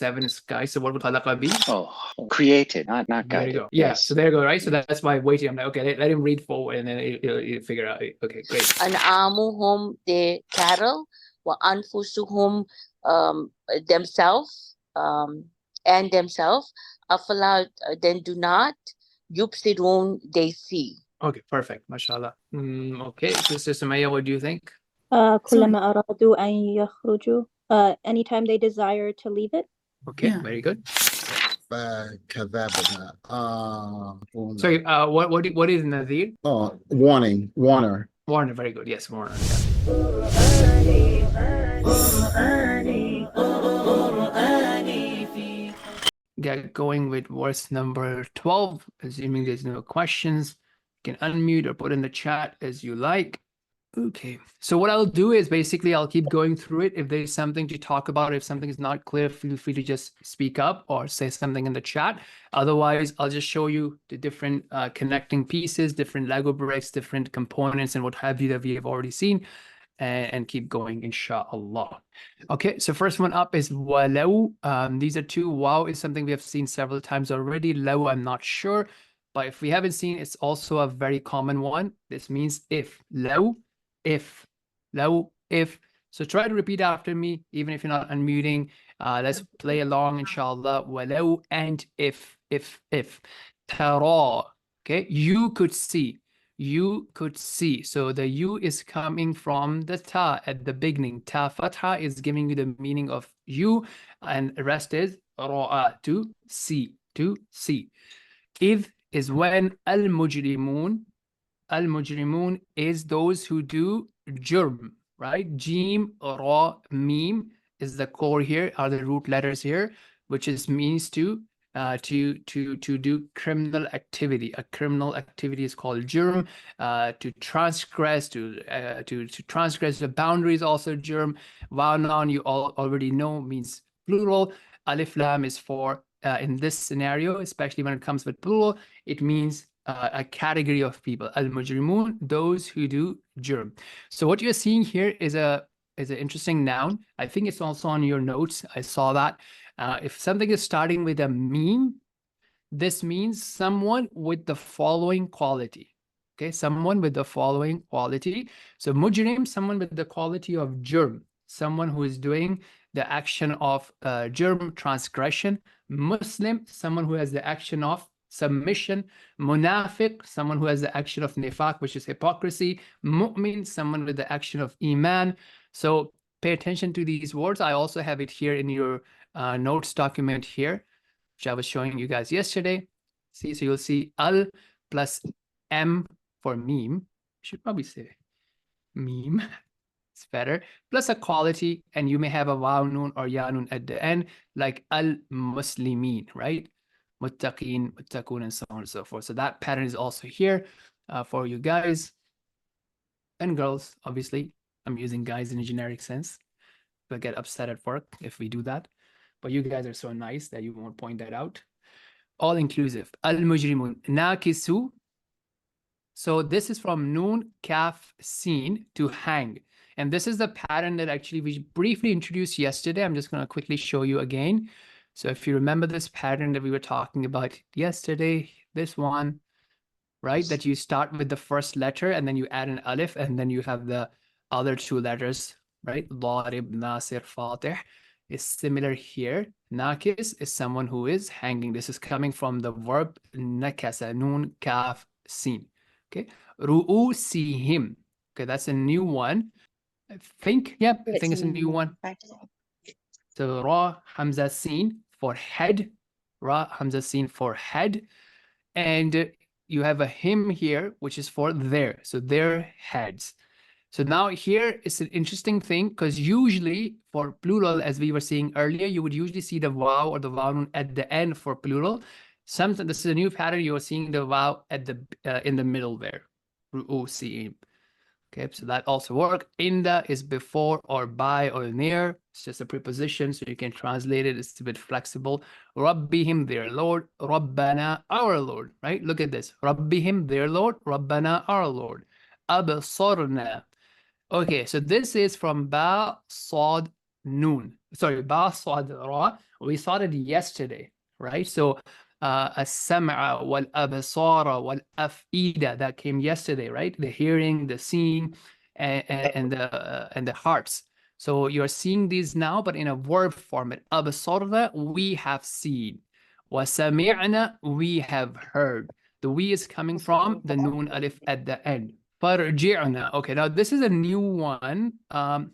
7 skies. So what would khalaqa be? Oh, created, not There guided. you go. Yeah, Yes. so there you go, right? So that's why waiting. I'm like, okay, let him read forward and then he'll figure out. Okay, great. أنعامهم, the cattle, وأنفسهم, themselves, and themselves. أفلا, then do not. يبصرون, they see. Okay, perfect. Mashallah. Okay, Sister Sumaya, what do you think? كلما أرادوا أن يخرجوا, anytime they desire to leave it. Okay, Yeah. very good. كذبنا. Sorry, what is Nadir? Oh, warner. Warner, very good. Yes, Warner. Get going with verse number 12, assuming there's no questions. You can unmute or put in the chat as you like. Okay, so what I'll do is basically I'll keep going through it. If there's something to talk about, if something is not clear, feel free to just speak up or say something in the chat. Otherwise, I'll just show you the different connecting pieces, different Lego bricks, different components, and what have you that we have already seen, and keep going, inshallah. Okay, so first one up is walau. These are two. Wow is something we have seen several times already. Law, I'm not sure, but if we haven't seen, it's also a very common one. This means if. Law, if. Law, if. So try to repeat after me, even if you're not unmuting. Let's play along, inshallah. Walau, and if. Tara, okay, you could see. You could see. So the you is coming from the ta at the beginning. Ta fatha is giving you the meaning of you, and the rest is ra'a, to see, to see. If is when al-mujrimun is those who do jurm, right? Jim, ra, mim is the core here, are the root letters here, which is means to do criminal activity. A criminal activity is called jurm. To transgress, to transgress the boundaries, also jurm. Wa non, you all already know, means plural. Alif lam is for in this scenario, especially when it comes with plural, it means a category of people. Al-mujrimun, those who do jurm. So what you're seeing here is an interesting noun. I think it's also on your notes. I saw that. If something is starting with a meme, this means someone with the following quality. Okay, someone with the following quality. So mujrim, someone with the quality of jurm, someone who is doing the action of jurm, transgression. Muslim, someone who has the action of submission. Munafiq, someone who has the action of nifaq, which is hypocrisy. Mu'min, someone with the action of iman. So pay attention to these words. I also have it here in your notes document here, which I was showing you guys yesterday. See, so you'll see al plus m for meme. Should probably say meme. It's better. Plus a quality, and you may have a waw noon or ya noon at the end, like al-muslimin, right? Muttaqin, muttaqun, and so on and so forth. So that pattern is also here for you guys and girls. Obviously, I'm using guys in a generic sense, but get upset at work if we do that. But you guys are so nice that you won't point that out. All inclusive. Al-mujrimun, nakisu. So this is from noon, kaf, sin, to hang. And this is the pattern that actually we briefly introduced yesterday. I'm just going to quickly show you again. So if you remember this pattern that we were talking about yesterday, this one, right? That you start with the first letter and then you add an alif and then you have the other two letters, right? Darib, Nasir, Fatih is similar here. Nakis is someone who is hanging. This is coming from the verb nakasa, noon, kaf, sin. Okay. Ru'usihim. Okay, that's a new one. I think it's a new one. So Ra Hamza Sin for head. Ra Hamza Sin for head. And you have a him here, which is for their. So their heads. So now here is an interesting thing, because usually for plural, as we were seeing earlier, you would usually see the waw or the waw at the end for plural. Sometimes this is a new pattern. You are seeing the waw at the in the middle there. Ru'usihim. Okay, so that also works. Inda is before or by or near. It's just a preposition, so you can translate it. It's a bit flexible. Rabbihim, their Lord. Rabbana, our Lord. Right? Look at this. Rabbihim, their Lord. Rabbana, our Lord. Absorna. Okay, so this is from Ba, Sad, Noon. sorry, ba sad ra, we started yesterday, right? So as-sam'a wal absara wal af'ida, that came yesterday, right? The hearing, the seeing, and the hearts. So you're seeing these now, but in a verb format. Absarna, we have seen. Wa sami'na, we have heard. The we is coming from the noon alif at the end. Farji'na. Okay, now this is a new one. I'm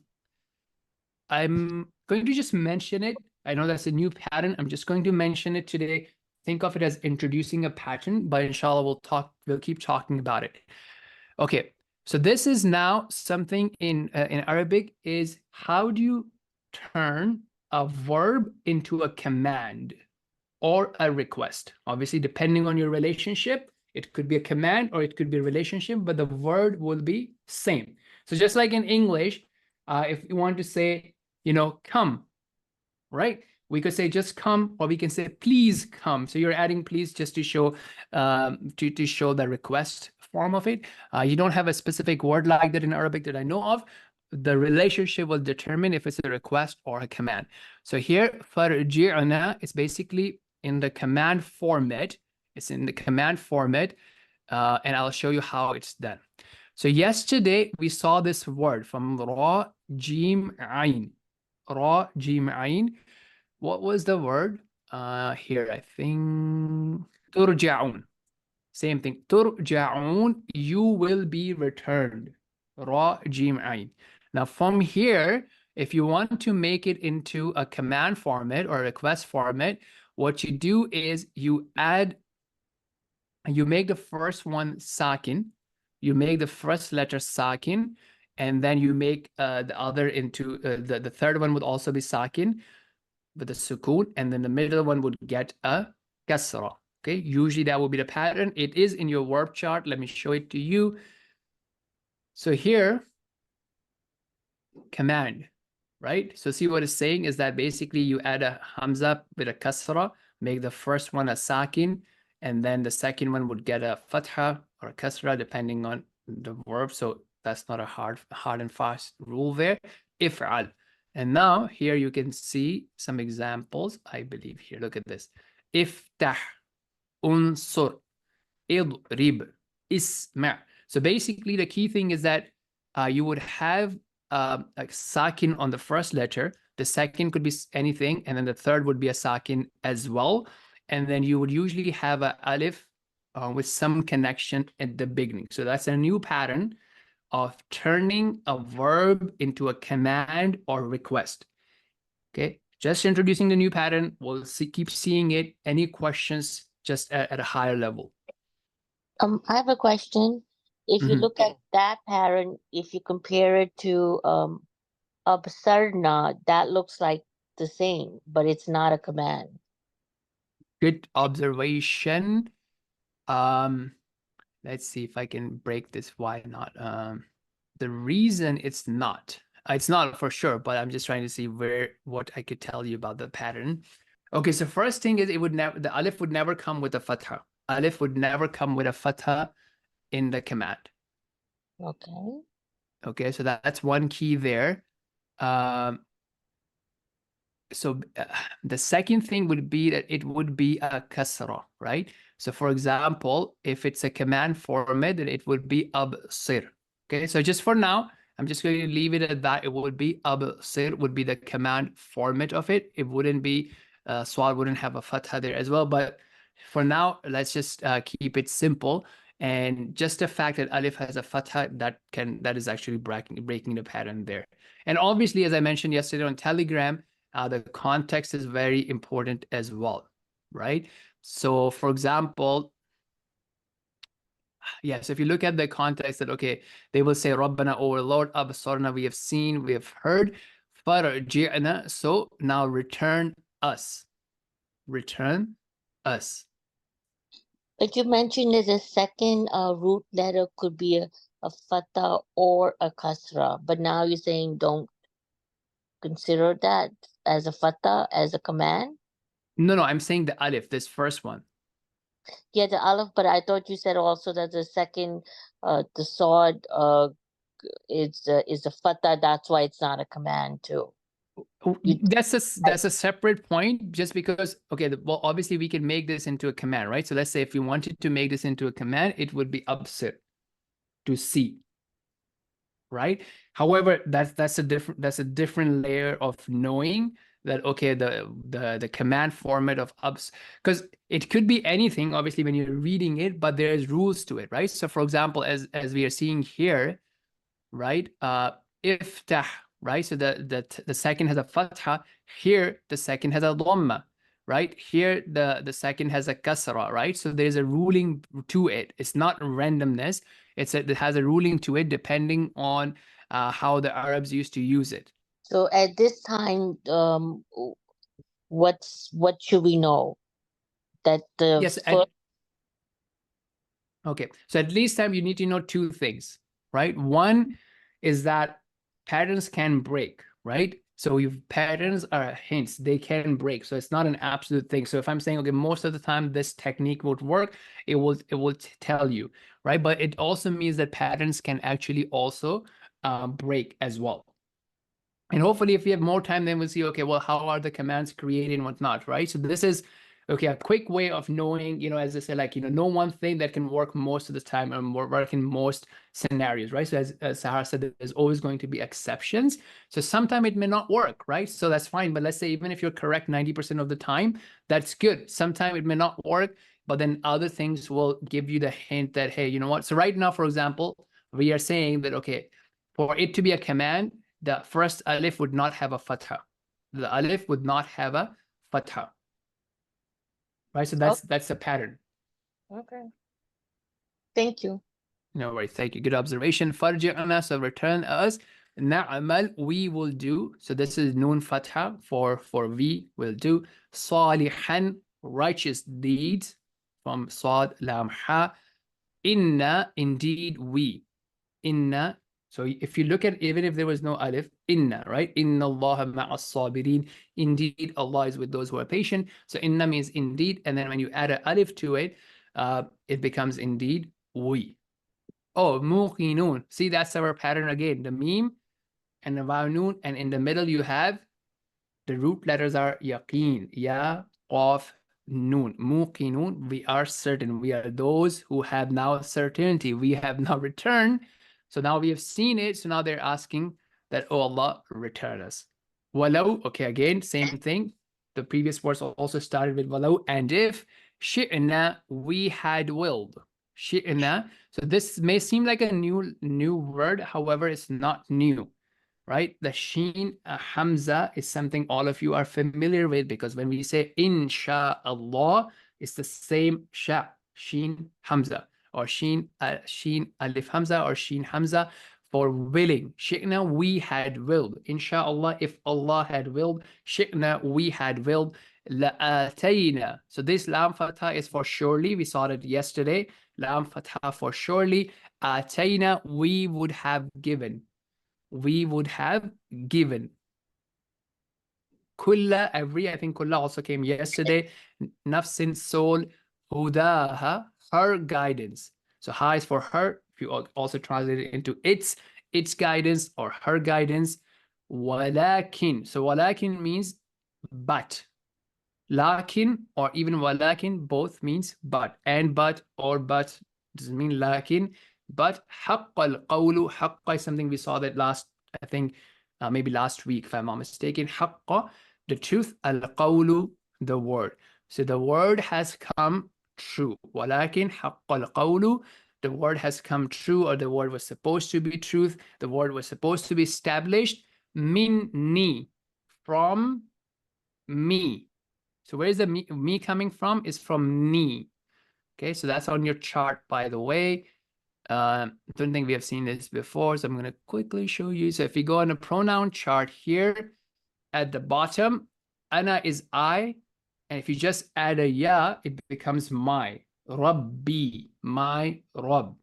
going to just mention it. I know that's a new pattern. I'm just going to mention it today. Think of it as introducing a pattern, but inshallah we'll keep talking about it. Okay, so this is now something in Arabic is how do you turn a verb into a command or a request? Obviously, depending on your relationship, it could be a command or it could be a relationship, but the word will be same. So just like in English, if you want to say, you know, come, right? We could say just come, or we can say please come. So you're adding please just to show to show the request form of it. You don't have a specific word like that in Arabic that I know of. The relationship will determine if it's a request or a command. So here, farji'na is basically in the command format. It's in the command format, and I'll show you how it's done. So yesterday we saw this word from ra jim ain. Ra jim ain. What was the word? Here I think turja'un. Same thing. Turja'un, you will be returned. Ra jim ain. Now from here, if you want to make it into a command format or a request format, what you do is you make the first one sakin, you make the first letter sakin, and then you make the other into the third one would also be sakin with a sukoon, and then the middle one would get a kasra. Okay, usually that will be the pattern. It is in your verb chart. Let me show it to you. So here, command, right? So see what it's saying is that basically you add a hamza with a kasra, make the first one a sakin, and then the second one would get a fatha or a kasra depending on the verb. So that's not a hard and fast rule there. If'al. And now here you can see some examples, I believe here. Look at this. Iftah, unsur, idrib, isma'. So basically the key thing is that you would have like sakin on the first letter. The second could be anything, and then the third would be a sakin as well. And then you would usually have a alif with some connection at the beginning. So that's a new pattern of turning a verb into a command or request. Okay, just introducing the new pattern. We'll keep seeing it. Any questions just at a higher level? I have a question. If you look at that pattern, if you compare it to absarna, that looks like the same, but it's not a command. Good observation. Let's see if I can break this. Why not? The reason it's not for sure, but I'm just trying to see what I could tell you about the pattern. Okay, so first thing is the alif would never come with a fatha. Alif would never come with a fatha in the command. Okay. Okay, so that's one key there. So the second thing would be that it would be a kasra, right? So for example, if it's a command format, then it would be absir. Okay, so just for now, I'm just going to leave it at that. It would be absir would be the command format of it. It wouldn't be, swad wouldn't have a fatha there as well. But for now, let's just keep it simple. And just the fact that alif has a fatha, that is actually breaking the pattern there. And obviously, as I mentioned yesterday on Telegram, the context is very important as well, right? So for example, yes, if you look at the context that, okay, they will say, Rabbana, O Lord, absarna, we have seen, we have heard, farji'na, so now return us. Return us. But you mentioned that the second root letter could be a fatha or a kasra, but now you're saying don't consider that as a fatha, as a command? No, I'm saying the alif, this first one. Yeah, the aleph, but I thought you said also that the second, the sword is a fatha, that's why it's not a command too. That's a separate point, just because, okay, well, obviously we can make this into a command, right? So let's say if we wanted to make this into a command, it would be absir, to see, right? However, that's a different layer of knowing that, okay, the command format of abs, because it could be anything, obviously, when you're reading it, but there's rules to it, right? So for example, as we are seeing here, right? Iftah, right? So the second has a fatha. Here, the second has a dhamma, right? Here, the second has a kasra, right? So there's a ruling to it. It's not randomness. It has a ruling to it depending on how the Arabs used to use it. So at this time, what should we know? That the Yes. first... Okay. So at least time you need to know two things, right? One is that patterns can break, right? So patterns are hints, they can break. So it's not an absolute thing. So if I'm saying, okay, most of the time this technique would work, it will tell you, right? But it also means that patterns can actually also break as well. And hopefully if we have more time, then we'll see, okay, well, how are the commands created and whatnot, right? So this is, okay, a quick way of knowing, as I said, like, know one thing that can work most of the time and work in most scenarios, right? So as Sahar said, there's always going to be exceptions. So sometimes it may not work, right? So that's fine. But let's say even if you're correct 90% of the time, that's good. Sometimes it may not work, but then other things will give you the hint that, hey, you know what? So right now, for example, we are saying that, okay, for it to be a command, the first alif would not have a fatha. The alif would not have a fatha. Right? So that's a pattern. Okay. Thank you. No worries. Thank you. Good observation. Farji'na, so return us. Na'amal, we will do. So this is noon fatha for we will do. Salihan, righteous deeds, from sad lam ha. Inna, indeed we. Inna. So if you look at, even if there was no alif, inna, right? Inna Allah ma'as sabirin. Indeed, Allah is with those who are patient. So inna means indeed. And then when you add an alif to it, it becomes indeed we. Oh, muqinun. See, that's our pattern again. The meme and the noon, and in the middle you have the root letters are yaqeen, ya, qaf, noon. Muqinun, we are certain. We are those who have now certainty. We have now returned. So now we have seen it. So now they're asking that, oh Allah, return us. Walau, okay, again, same thing. The previous verse also started with walau, and if shi'na, we had willed. Shi'na. So this may seem like a new word, however, it's not new, right? The sheen hamza is something all of you are familiar with, because when we say inshallah, it's the same sha, sheen hamza, or sheen alif hamza, or sheen hamza for willing. Shi'na, we had willed. Inshallah, if Allah had willed. Shi'na, we had willed. La'atayna. So this lam fatha is for surely. We saw it yesterday. Lam fatha for surely. Atayna, we would have given. We would have given. Kulla, every, I think kulla also came yesterday. Nafsin, soul. Hudaha, her guidance. So ha is for her. If you also translate it into its guidance or her guidance. Walakin. So walakin means but. Lakin or even walakin both means but. And but or but doesn't mean lakin. But haqqa al-qawlu, haqqa is something we saw that last, I think, maybe last week, if I'm not mistaken. Haqqa, the truth, al-qawlu, the word. So the word has come true. Walakin haqqa al-qawlu, the word has come true, or the word was supposed to be truth. The word was supposed to be established. Minni, from me. So where is the me coming from? Is from ni. Okay, so that's on your chart, by the way. Don't think we have seen this before, so I'm going to quickly show you. So if you go on a pronoun chart here at the bottom, ana is I, and if you just add a ya, it becomes my. Rabbi, my Rabb.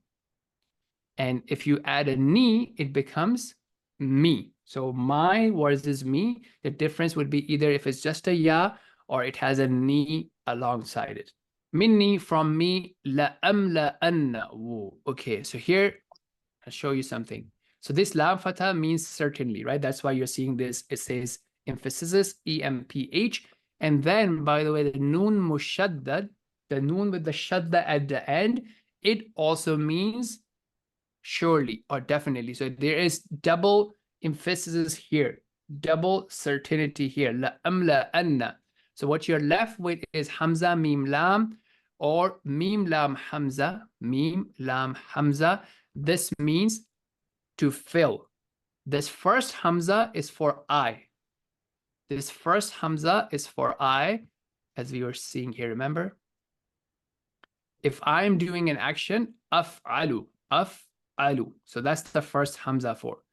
And if you add a ni, it becomes me. So my versus me, the difference would be either if it's just a ya or it has a ni alongside it. Minni, from me, la anna. Okay, so here I'll show you something. So this lam fatha means certainly, right? That's why you're seeing this. It says emphasis, EMPH. And then, by the way, the noon mushaddad, the noon with the shadda at the end, it also means surely or definitely. So there is double emphasis here, double certainty here. La amla anna. So what you're left with is hamza mim lam or mim lam hamza, mim lam hamza. This means to fill. This first hamza is for I. This first hamza is for I, as we were seeing here, remember? If I'm doing an action, af'alu, af'alu. So that's the first hamza for.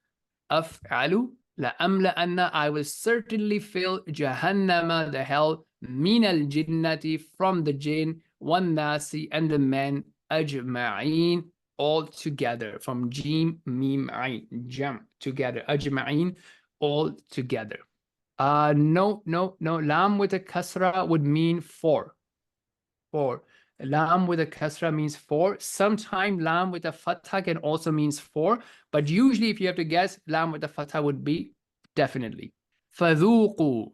Af'alu, la amla anna, I will certainly fill jahannama, the hell, min al jinnati, from the jinn, wan nasi, and the men, ajma'een, all together, from jim, mim, ain, jam, together, ajma'een, all together. No, lam with a kasra would mean four. Four. Lam with a kasra means four. Sometimes lam with a fatha can also means four, but usually if you have to guess, lam with a fatha would be definitely. Fadhuqu.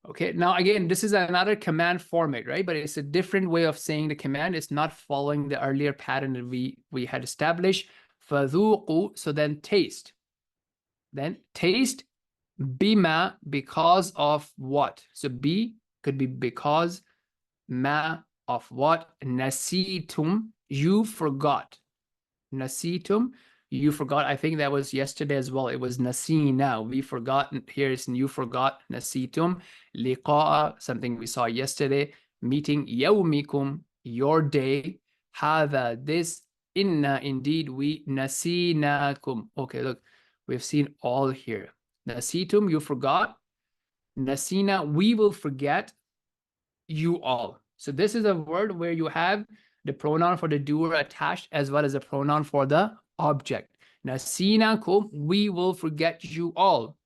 Okay, now again, this is another command format, right? But it's a different way of saying the command. It's not following the earlier pattern that we had established. Fadhuqu, so then taste. Then taste. Bima, because of what? So be could be because, ma of what? Nasitum, you forgot. Nasitum, you forgot. I think that was yesterday as well. It was nasina, we forgot. Here is you forgot. Nasitum, liqa'a, something we saw yesterday. Meeting, yawmikum, your day. Hadha, this. Inna, indeed we. Nasinakum. Okay, look, we've seen all here. Nasitum, you forgot. Nasina, we will forget you all. So this is a word where you have the pronoun for the doer attached as well as a pronoun for the object. Nasinakum, we will forget you all.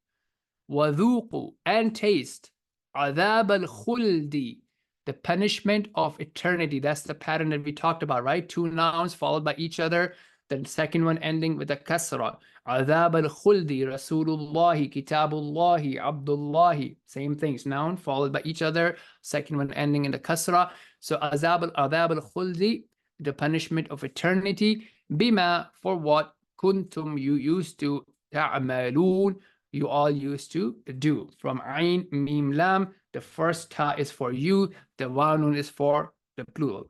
Wadhuqu, and taste. Adhab al-khuldi, the punishment of eternity. That's the pattern that we talked about, right? Two nouns followed by each other. The second one ending with a kasra. Adhab al-khuldi, Rasulullahi, Kitabullahi, Abdullahi. Same things, noun followed by each other. Second one ending in the kasra. So adhab al-khuldi, the punishment of eternity. Bima, for what? Kuntum, you used to. Ta'malun, you all used to do. From ain, mim, lam, the first ta is for you. The wanun is for the plural.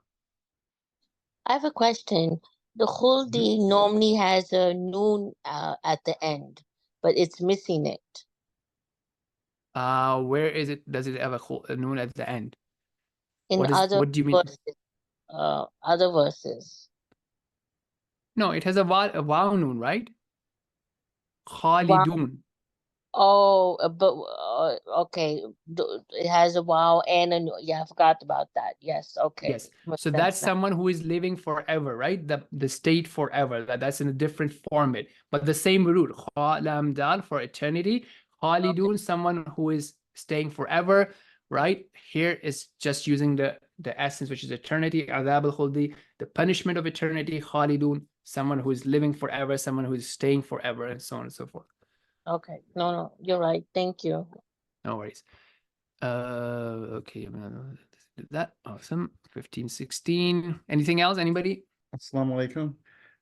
I have a question. The khuldi normally has a noon at the end, but it's missing it. Where is it? Does it have a noon at the end? In What do you mean? Other verses. No, it has a waw noon, right? Khalidun. Oh, but okay. It has a wow and a noon. Yeah, I forgot about that. Yes, okay. Yes. So that's someone who is living forever, right? The state forever. That's in a different format, but the same root. Kha lam dal for eternity. Khalidun, someone who is staying forever, right? Here is just using the essence, which is eternity. Adhab al-khuldi, the punishment of eternity. Khalidun, someone who is living forever, someone who is staying forever, and so on and so forth. Okay. No, you're right. Thank you. No worries. Okay. That awesome. 15, 16. Anything else? Anybody? Assalamu alaikum.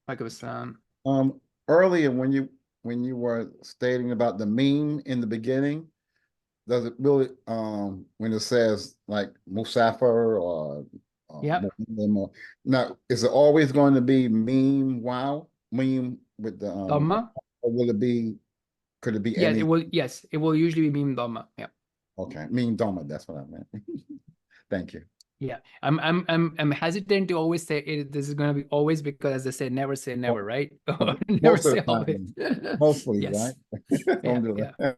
Walaikum assalam. Earlier when you were stating about the meme in the beginning, does it really when it says like Musafir or Yeah. now is it always going to be meme meme with the Dhamma? or will it be could it be Yes, any it will. Yes, it will usually be meme dhamma. Yeah. okay meme dhamma, that's what I meant. Thank you. Yeah, I'm hesitant to always say it. This is going to be always because, as I said, never say never, right? Never Most of say the time, always. hopefully, Yes. right? Don't do that.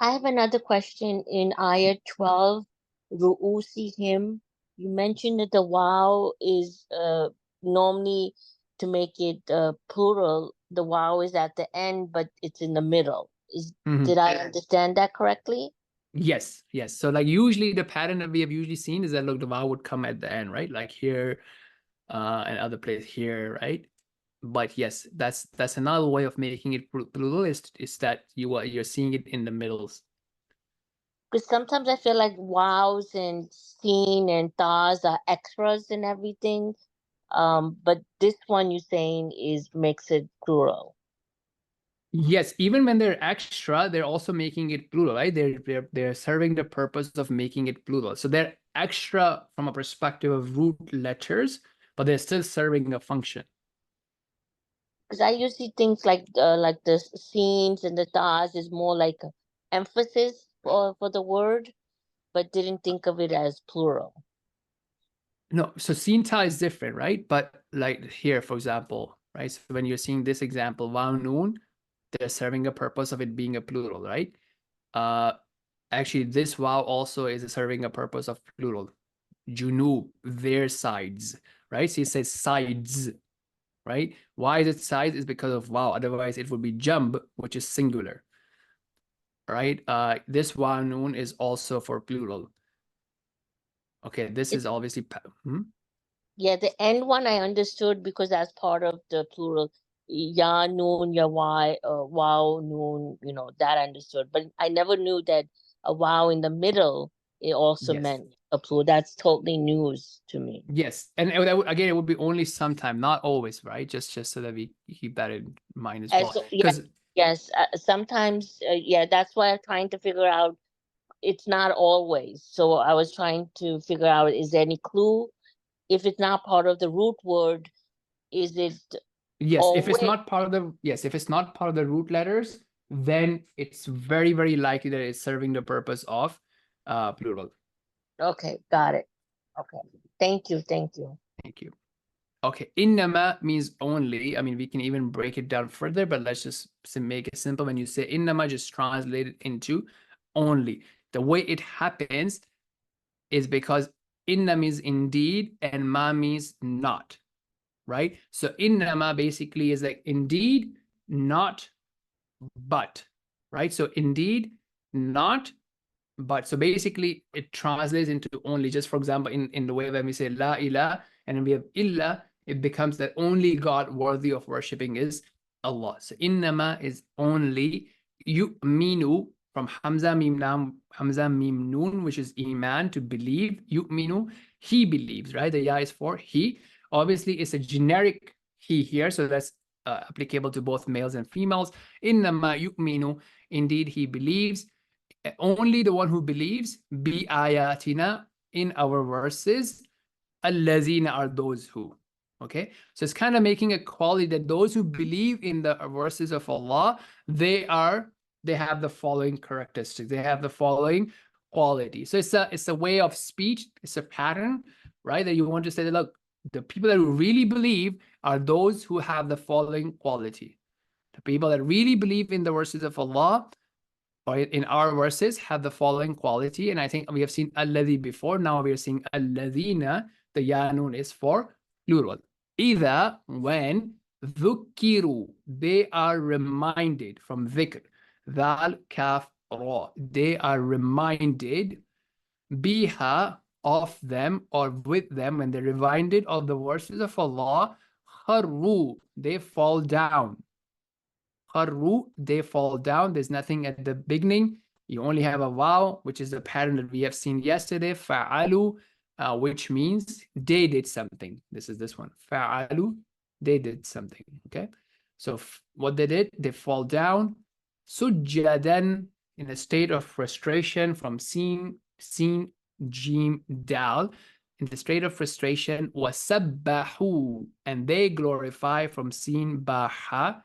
I have another question in ayah 12, Ru'usihim. You mentioned that the wow is normally to make it plural. The wow is at the end, but it's in the middle. Did I understand that correctly? Yes, yes. So like usually the pattern that we have usually seen is that look, the vowel would come at the end, right? Like here, and other place here, right? But yes, that's another way of making it plural is that you're seeing it in the middles. Because sometimes I feel like wows and seen and tas are extras and everything. But this one you're saying makes it plural. Yes, even when they're extra, they're also making it plural, right? They're serving the purpose of making it plural. So they're extra from a perspective of root letters, but they're still serving a function. Because I usually think like the scenes and the tas is more like a emphasis for the word, but didn't think of it as plural. No, so sinta is different, right? But like here, for example, right? So when you're seeing this example, wow noon, they're serving a purpose of it being a plural, right? Actually, this wow also is serving a purpose of plural. Junub, their sides, right? So it says sides, right? Why is it sides? Is because of wow. Otherwise, it would be jumb, which is singular, right? This wow noon is also for plural. Okay, this is obviously. Yeah, the end one I understood because that's part of the plural. Ya, noon, ya, why, wow, noon, that I understood. But I never knew that a wow in the middle, it also Yes. meant a plural. That's totally news to me. Yes, and again, it would be only sometime, not always, right? Just so that we keep that in mind as well. Yes, sometimes, yeah, that's why I'm trying to figure out. It's not always. So I was trying to figure out, is there any clue? If it's not part of the root word, is it yes, always? if it's not part of the root letters, then it's very, very likely that it's serving the purpose of plural. Okay, got it. Okay, thank you. Thank you. Okay, innama means only. I mean, we can even break it down further, but let's just make it simple. When you say innama, just translate it into only. The way it happens is because inna means indeed and ma means not, right? So innama basically is like indeed, not, but, right? So indeed, not, but. So basically it translates into only. Just for example, in the way when we say la ilah and then we have illa, it becomes that only God worthy of worshipping is Allah. So innama is only. Yu'minu from Hamza Mim Nun, which is iman, to believe. Yu'minu, he believes, right? The ya is for he. Obviously, it's a generic he here, so that's applicable to both males and females. Innama yu'minu, indeed he believes. Only the one who believes, bi ayatina, in our verses. Allazina are those who. Okay, so it's kind of making a quality that those who believe in the verses of Allah, they have the following characteristics, they have the following quality. So it's a way of speech, it's a pattern, right? That you want to say that, look, the people that really believe are those who have the following quality. The people that really believe in the verses of Allah, or in our verses, have the following quality. And I think we have seen alladhi before. Now we are seeing alladhina. The ya nun is for plural. Either when dhukiru, they are reminded, from dhikr, dhal kaf ra, they are reminded, biha, of them, or with them, when they're reminded of the verses of Allah, kharru, they fall down. Kharru, they fall down. There's nothing at the beginning. You only have a wow, which is the pattern that we have seen yesterday. Fa'alu, which means they did something. This is this one. Fa'alu, they did something. Okay. So what they did, they fall down. Sujjadan, in a state of frustration, from sin, jim, dal, in the state of frustration. Wasabbahu, and they glorify, from sin, baha.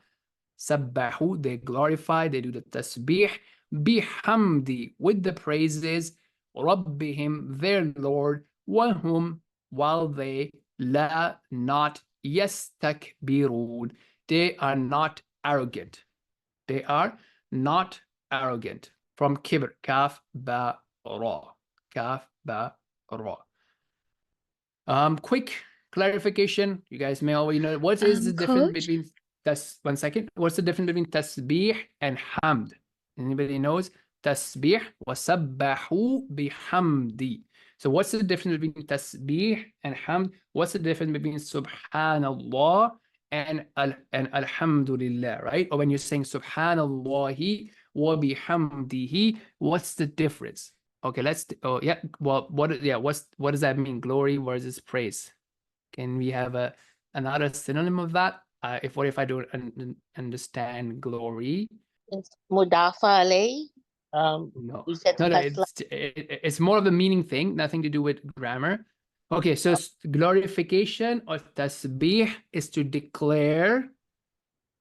Sabbahu, they glorify, they do the tasbih. Bihamdi, with the praises. Rabbihim, their Lord. Wahum, while they, la, not, yastakbirun, they are not arrogant. They are not arrogant. From kibr, kaf, ba, ra. Kaf, ba, ra. Quick clarification. You guys may already know, what is the difference between... One second. What's the difference between tasbih and hamd? Anybody knows? Tasbih wa sabbahu bihamdi. So what's the difference between tasbih and hamd? What's the difference between subhanallah and alhamdulillah, right? Or when you're saying subhanallahi wa bihamdihi, what's the difference? Okay, oh yeah, well, what does that mean? Glory versus praise. Can we have another synonym of that? What if I don't understand glory? It's mudafa alayh. No, You said no, kasla. it's more of a meaning thing, nothing to do with grammar. Okay, so glorification or tasbih is to declare.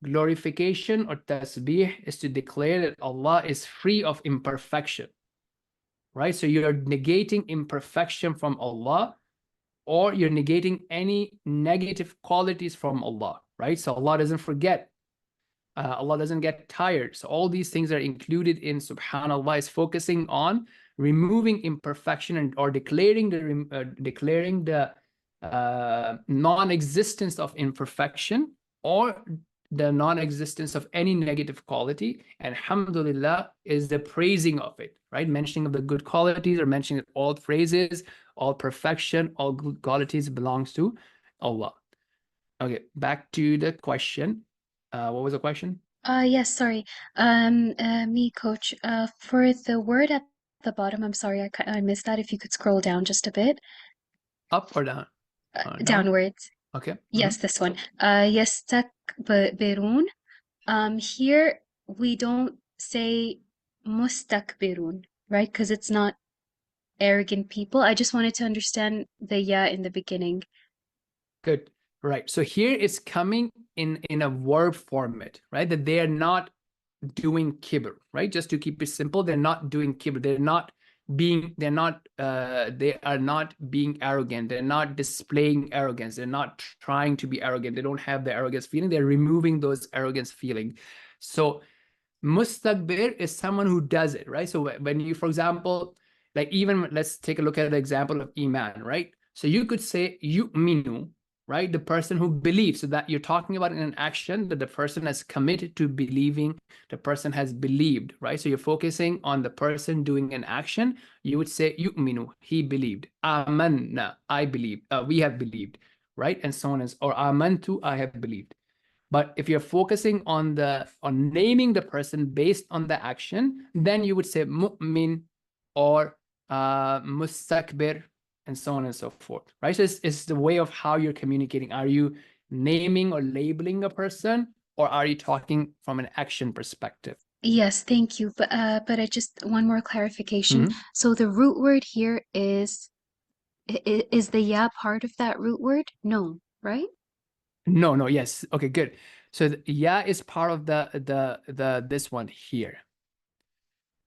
Glorification or tasbih is to declare that Allah is free of imperfection, right? So you're negating imperfection from Allah, or you're negating any negative qualities from Allah, right? So Allah doesn't forget. Allah doesn't get tired. So all these things are included in subhanallah. Is focusing on removing imperfection and or declaring the non-existence of imperfection or the non-existence of any negative quality. And alhamdulillah is the praising of it, right? Mentioning of the good qualities or mentioning that all praises, all perfection, all good qualities belongs to Allah. Okay, back to the question. What was the question? Yes, sorry. Me, coach. For the word at the bottom, I'm sorry, I missed that. If you could scroll down just a bit. Up or down? Down? Downwards. Okay. Yes, this one. Yastakbirun. Here we don't say mustakbirun, right? Because it's not arrogant people. I just wanted to understand the ya in the beginning. Good. Right. So here it's coming in a verb format, right? That they are not doing kibr, right? Just to keep it simple, they're not doing kibr. They are not being arrogant. They're not displaying arrogance. They're not trying to be arrogant. They don't have the arrogance feeling. They're removing those arrogance feeling. So mustakbir is someone who does it, right? So when you, for example, like even let's take a look at the example of iman, right? So you could say yu'minu, right? The person who believes, so that you're talking about in an action that the person has committed to believing, the person has believed, right? So you're focusing on the person doing an action. You would say yu'minu, he believed. Amanna, I believe, we have believed, right? And so on or amantu, I have believed. But if you're focusing on naming the person based on the action, then you would say mu'min or mustakbir, and so on and so forth, right? So it's the way of how you're communicating. Are you naming or labeling a person, or are you talking from an action perspective? Yes, thank you. But I just one more clarification. So the root word here is the ya part of that root word? No, right? No, yes. Okay, good. So the ya is part of this one here,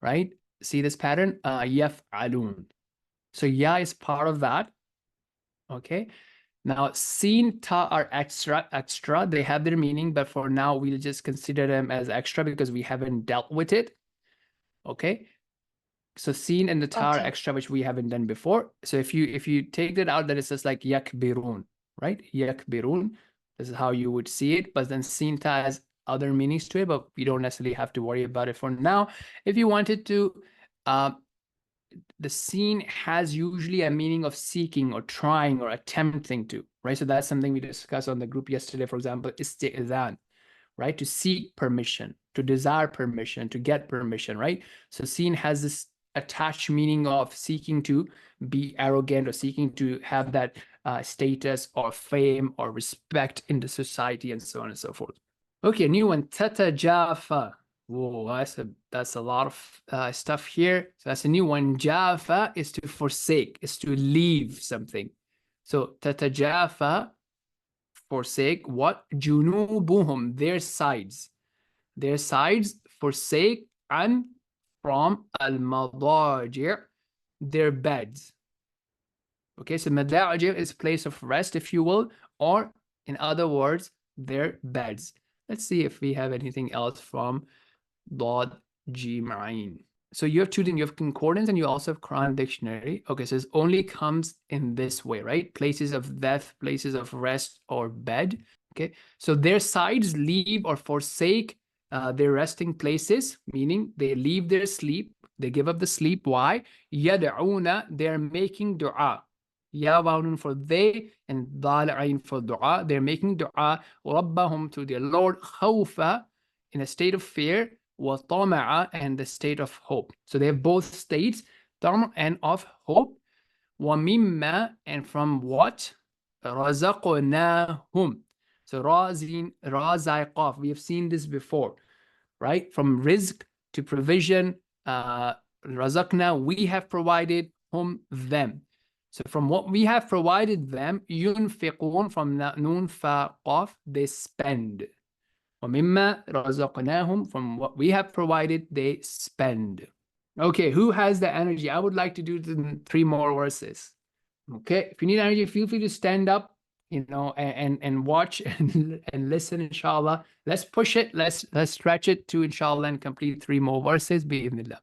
right? See this pattern? Yaf'alun. So ya is part of that. Okay. Now sin, ta are extra. They have their meaning, but for now we'll just consider them as extra because we haven't dealt with it. Okay. So sin and the ta are extra, which we haven't done before. So if you take that out, then it's just like yakbirun, right? Yakbirun. This is how you would see it. But then sin ta has other meanings to it, but we don't necessarily have to worry about it for now. If you wanted to, the sin has usually a meaning of seeking or trying or attempting to, right? So that's something we discussed on the group yesterday, for example, isti'zan, right? To seek permission, to desire permission, to get permission, right? So sin has this attached meaning of seeking to be arrogant or seeking to have that status or fame or respect in the society and so on and so forth. Okay, new one, tatajafa. Whoa, that's a lot of stuff here. So that's a new one. Jafa is to forsake, is to leave something. So tatajafa, forsake what? Junubuhum, their sides. Their sides forsake and from al-madaji', their beds. Okay, so madaji' is place of rest, if you will, or in other words, their beds. Let's see if we have anything else from Dod Jim'ain. So you have two things, you have concordance and you also have Quran dictionary. Okay, so it only comes in this way, right? Places of death, places of rest or bed. Okay, so their sides leave or forsake their resting places, meaning they leave their sleep, they give up the sleep. Why? Yad'una, they're making dua. Ya wawnun for they, and dal ayn for dua. They're making dua, rabbahum, to their Lord, khawfa, in a state of fear, wa tama'a, and the state of hope. So they have both states, tam' and of hope, wa mimma, and from what, razaqnahum. So ra, zin, ra, zai, qaf. We have seen this before, right? From rizq to provision, razaqna, we have provided hum, them. So from what we have provided them, yunfiqun, from noon fa qaf, they spend. وَمِمَّا رَزَقْنَاهُمْ, from what we have provided, they spend. Okay, who has the energy? I would like to do the 3 more verses. Okay, if you need energy, feel free to stand up, you know, and watch and listen, inshallah. Let's push it, let's stretch it to, inshallah, and complete 3 more verses, bi'idhnillah.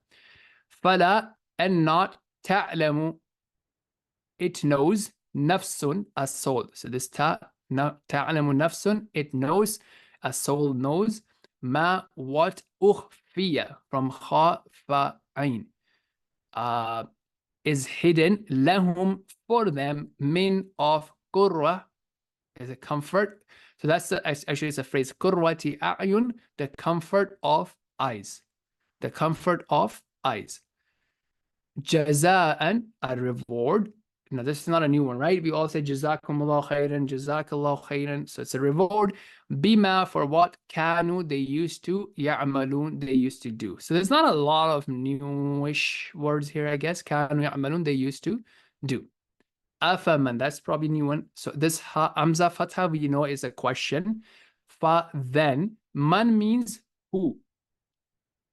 فَلَا, and not, تَعْلَمُ, it knows, nafsun, a soul. So this ta'lamu nafsun, it knows, a soul knows, ma, what, ukhfiya, from kha, fa, ain, is hidden, lahum, for them, min, of, qurra, is a comfort. So that's actually it's a phrase, qurrati a'yun, the comfort of eyes, the comfort of eyes. Jaza'an, a reward. Now, this is not a new one, right? We all say Jazakumullah khairan, Jazakallah khairan. So it's a reward. Bima, for what, kanu, they used to, ya'malun, they used to do. So there's not a lot of newish words here, I guess. Kanu ya'malun, they used to do. Afaman, that's probably a new one. So this hamza fatha, we know, is a question. Fa, then. Man means who.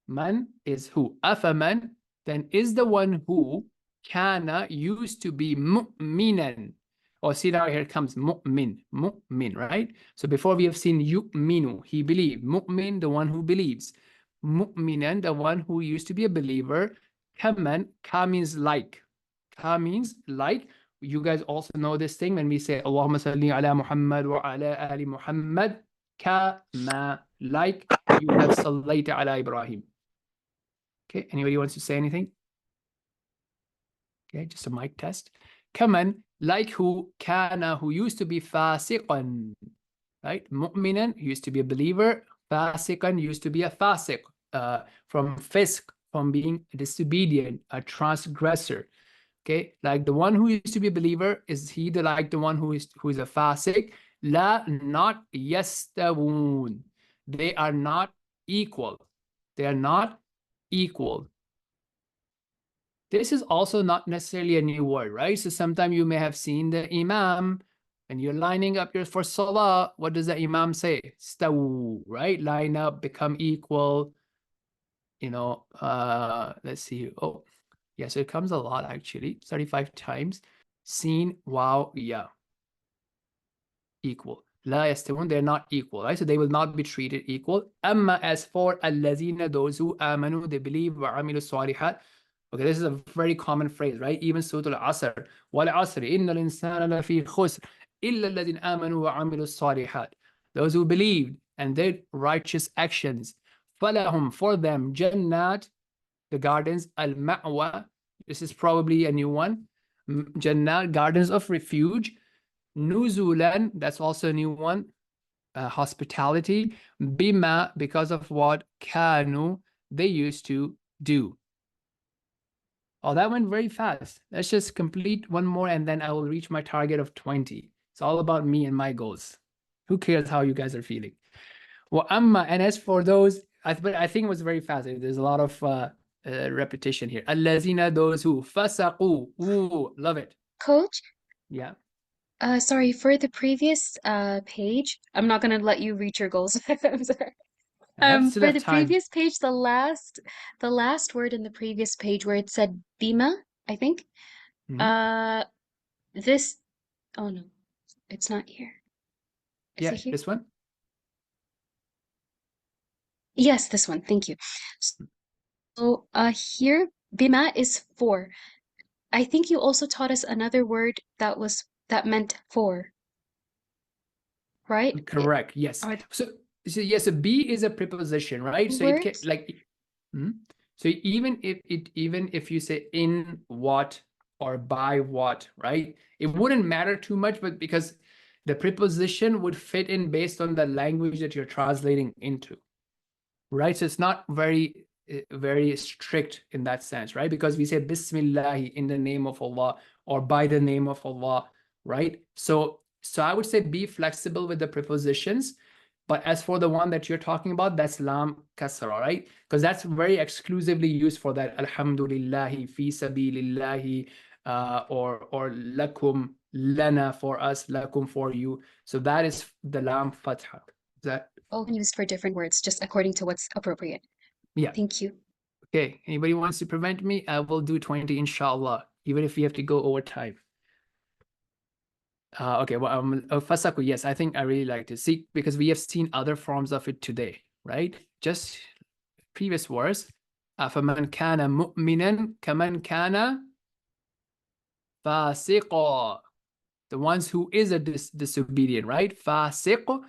Man is who. Afaman, then is the one who, kana, used to be mu'minan. Oh, see, now here comes mu'min, mu'min, right? So before we have seen yu'minu, he believed. Mu'min, the one who believes. Mu'minan, the one who used to be a believer. Kaman, ka means like. Ka means like. You guys also know this thing when we say Allahumma salli ala Muhammad wa ala ali Muhammad. Kama, like you have sallaita ala Ibrahim. Okay, anybody wants to say anything? Okay, just a mic test. Kaman, like who, kana, who used to be fasiqan, right? Mu'minan, used to be a believer. Fasiqan, used to be a fasiq, from fisq, from being disobedient, a transgressor. Okay, like the one who used to be a believer, is he like the one who is a fasiq? La, not yastawun. They are not equal. They are not equal. This is also not necessarily a new word, right? So sometimes you may have seen the imam and you're lining up for salah. What does the imam say? Stawu, right? Line up, become equal. You know, let's see. Oh, yeah, so it comes a lot actually, 35 times. Seen, wow, yeah. Equal. La yastawun, they're not equal, right? So they will not be treated equal. Amma, as for allazina, those who amanu, they believe, wa amilu salihat. Okay, this is a very common phrase, right? Even Surah Al-Asr, wal asr, innal insana lafi khusr, illa alladhina amanu wa amilu salihat. Those who believed and did righteous actions. Falahum, for them, jannat, the gardens, al-ma'wa, this is probably a new one. Jannat, gardens of refuge. Nuzulan, that's also a new one. Hospitality. Bima, because of what, kanu, they used to do. Oh, that went very fast. Let's just complete one more and then I will reach my target of 20. It's all about me and my goals. Who cares how you guys are feeling? Well, amma, and as for those, I think it was very fast. There's a lot of repetition here. Allazina, those who, fasaqu, ooh, love it. Coach, Yeah. sorry, for the previous page, I'm not gonna let you reach your goals. I'm sorry. For the previous page, the last word in the previous page where it said bima, I think. Mm-hmm. This, oh no, it's not here. Is it here? This one? Yes, this one. Thank you. So here, bima is for. I think you also taught us another word that meant for. Right? Correct. Yes. So yes, a be is a preposition, right? So it can, like, so even if you say in what or by what, right? It wouldn't matter too much, but because the preposition would fit in based on the language that you're translating into, right? So it's not very, very strict in that sense, right? Because we say Bismillah, in the name of Allah, or by the name of Allah, right? So I would say be flexible with the prepositions. But as for the one that you're talking about, that's lam kasra, right? Because that's very exclusively used for that. Alhamdulillahi, fi sabilillahi, or lakum, lana for us, lakum for you. So that is the lam fatha. Is that All used for different words, just according to what's appropriate. Yeah. Thank you. Okay? Anybody wants to prevent me? I will do 20, inshallah, even if we have to go over time. Okay, well, fasaku, yes, I think I really like to see, because we have seen other forms of it today, right? Just previous words. فَمَنْ كَانَ مُؤْمِنًا كَمَنْ كَانَ فَاسِقًا. The ones who is a disobedient, right? Fasiq.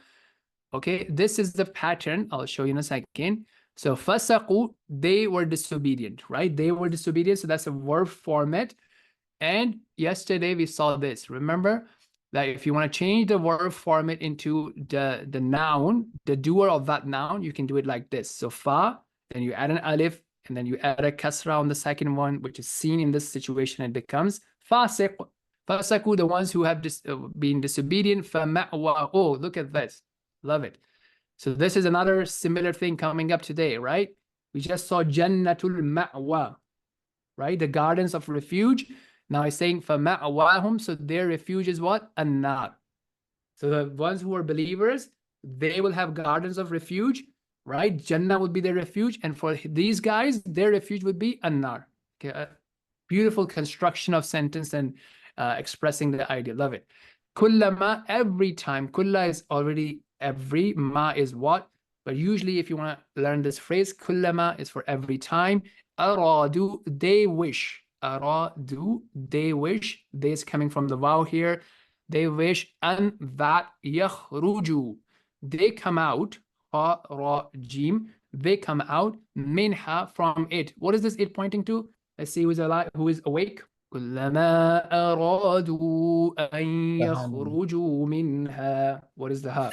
Okay, this is the pattern. I'll show you in a second. So fasaqu, they were disobedient, right? They were disobedient, so that's a verb format. And yesterday we saw this. Remember that if you want to change the verb format into the noun, the doer of that noun, you can do it like this. So fa, then you add an alif, and then you add a kasra on the second one, which is seen in this situation, and becomes fasiq. Fasaku, the ones who have been disobedient. Fama'wa. Oh, look at this. Love it. So this is another similar thing coming up today, right? We just saw Jannatul Ma'wa, right? The gardens of refuge. Now it's saying فَمَأْوَاهُمْ, so their refuge is what? An-nar. So the ones who are believers, they will have gardens of refuge, right? Jannah will be their refuge. And for these guys, their refuge would be an-nar. Okay, a beautiful construction of sentence and expressing the idea. Love it. Kullama, every time. Kulla is already every. Ma is what? But usually if you want to learn this phrase, kullama is for every time. Aradu, they wish. Aradu, they wish. They is coming from the vowel here. They wish an that yakhruju. They come out. Ha, ra, jim. They come out. Minha, from it. What is this it pointing to? Let's see who's alive, who is awake. كلما أرادوا أن يخرجوا منها. What is the ha?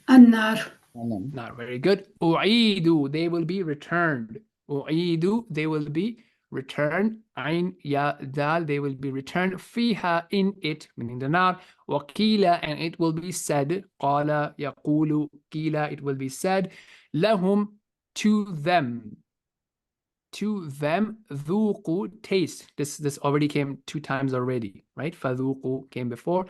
النار. Not very good. أعيدوا, they will be returned. أعيدوا, they will be returned. عين يا دال, they will be returned. فيها, in it, meaning the nar. وقيل, and it will be said. قال يقول قيل, it will be said. لهم, to them. To them, ذوقوا, taste. This already came 2 times already, right? فذوقوا came before.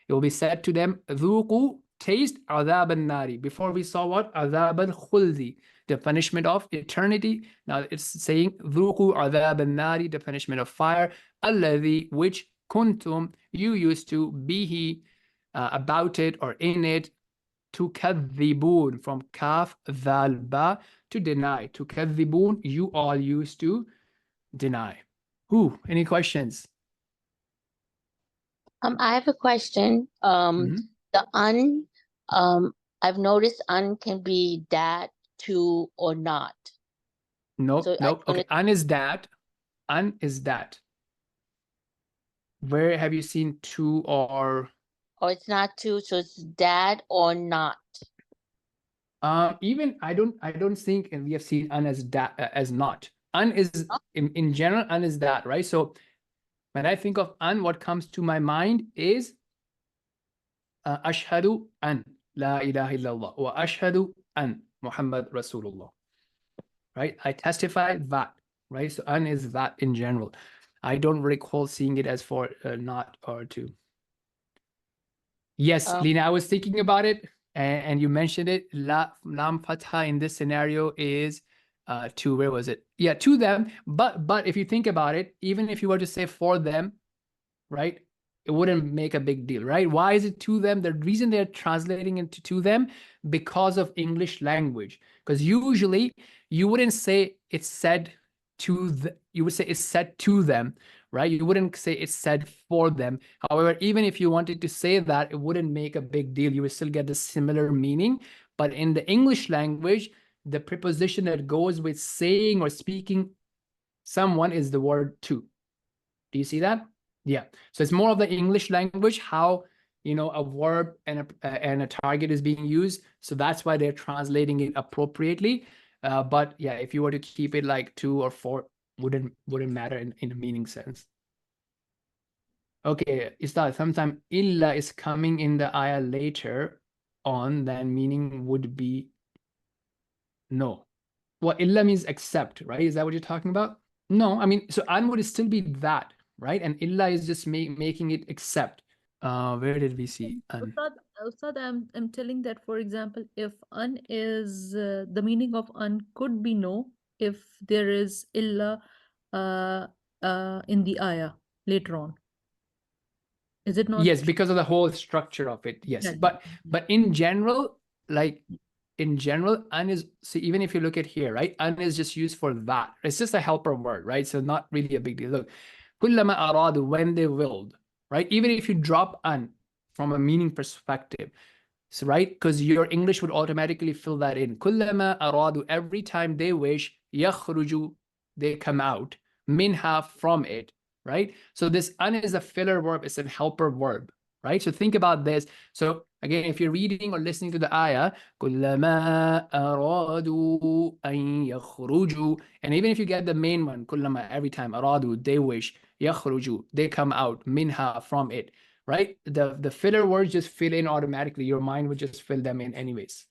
It will be said to them, ذوقوا, taste عذاب النار. Before we saw what? عذاب الخلد, the punishment of eternity. Now it's saying ذوقوا عذاب النار, the punishment of fire. الذي, which kuntum, you used to be about it or in it. تكذبون, from kaf dhal ba, to deny. تكذبون, you all used to deny. Who? Any questions? I have a question. The I've noticed can be that, to, or not. No, So no. Okay, an is that. An is that. Where have you seen to or? Or it's not to, so it's that or not. Even I don't think, and we have seen an as that as not. An is in general, an is that, right? So when I think of an, what comes to my mind is ashhadu an la ilaha illallah wa ashhadu an Muhammad Rasulullah. Right? I testify that, right? So an is that in general. I don't recall seeing it as for not or to. Yes, Lina, I was thinking about it, and you mentioned it. Lam fatha in this scenario is to, where was it? Yeah, to them. But if you think about it, even if you were to say for them, right, it wouldn't make a big deal, right? Why is it to them? The reason they're translating it to them, because of English language. Because usually you wouldn't say it's said to you would say it's said to them, right? You wouldn't say it's said for them. However, even if you wanted to say that, it wouldn't make a big deal. You would still get the similar meaning. But in the English language, the preposition that goes with saying or speaking someone is the word to. Do you see that? Yeah. So it's more of the English language, how, you know, a verb and a target is being used. So that's why they're translating it appropriately. But yeah, if you were to keep it like 2 or 4, wouldn't matter in a meaning sense. Okay, is that sometime illa is coming in the ayah later on, then meaning would be no. Well, illa means except, right? Is that what you're talking about? No, I mean, so an would still be that, right? And illa is just making it except. Where did we see an? Ustad, I'm telling that, for example, if an is the meaning of an could be no if there is illa in the ayah later on. Is it not? Yes, because of the whole structure of it. Yes, Yeah. but in general, like in general, an is, see, even if you look at here, right? An is just used for that. It's just a helper word, right? So not really a big deal. Look, kullama aradu, when they willed, right? Even if you drop an from a meaning perspective, so right, because your English would automatically fill that in. Kullama aradu, every time they wish, yakhruju, they come out, minha, from it, right? So this an is a filler verb, it's a helper verb, right? So think about this. So again, if you're reading or listening to the ayah, kullama aradu an yakhruju, and even if you get the main one, kullama, every time, aradu, they wish, yakhruju, they come out, minha, from it, right? The filler words just fill in automatically. Your mind would just fill them in anyways.